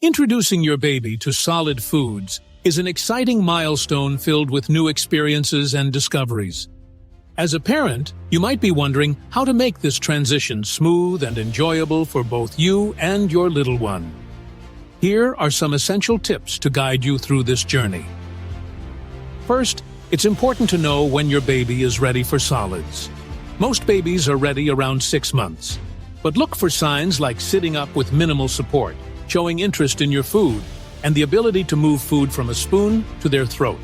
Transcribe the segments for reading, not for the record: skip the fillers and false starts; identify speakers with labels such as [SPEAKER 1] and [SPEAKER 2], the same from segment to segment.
[SPEAKER 1] Introducing your baby to solid foods is an exciting milestone filled with new experiences and discoveries. As a parent, you might be wondering how to make this transition smooth and enjoyable for both you and your little one. Here are some essential tips to guide you through this journey. First, it's important to know when your baby is ready for solids. Most babies are ready around 6 months, but look for signs like sitting up with minimal support, showing interest in your food, and the ability to move food from a spoon to their throat.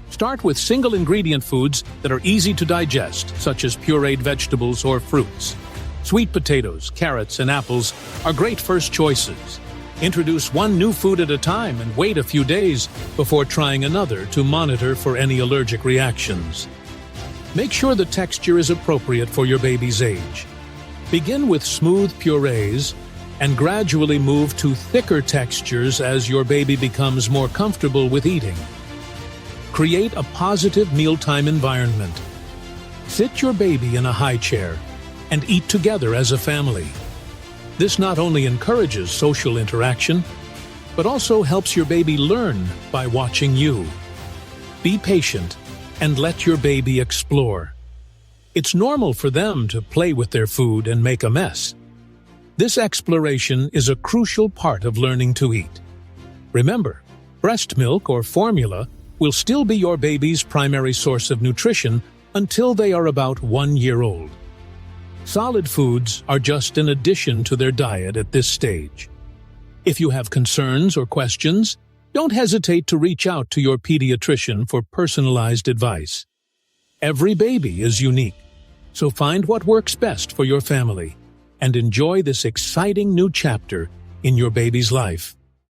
[SPEAKER 1] Start with single-ingredient foods that are easy to digest, such as pureed vegetables or fruits. Sweet potatoes, carrots, and apples are great first choices. Introduce one new food at a time and wait a few days before trying another to monitor for any allergic reactions. Make sure the texture is appropriate for your baby's age. Begin with smooth purees and gradually move to thicker textures as your baby becomes more comfortable with eating. Create a positive mealtime environment. Sit your baby in a high chair and eat together as a family. This not only encourages social interaction, but also helps your baby learn by watching you. Be patient and let your baby explore. It's normal for them to play with their food and make a mess. This exploration is a crucial part of learning to eat. Remember, breast milk or formula will still be your baby's primary source of nutrition until they are about 1 year old. Solid foods are just an addition to their diet at this stage. If you have concerns or questions, don't hesitate to reach out to your pediatrician for personalized advice. Every baby is unique, so find what works best for your family and enjoy this exciting new chapter in your baby's life.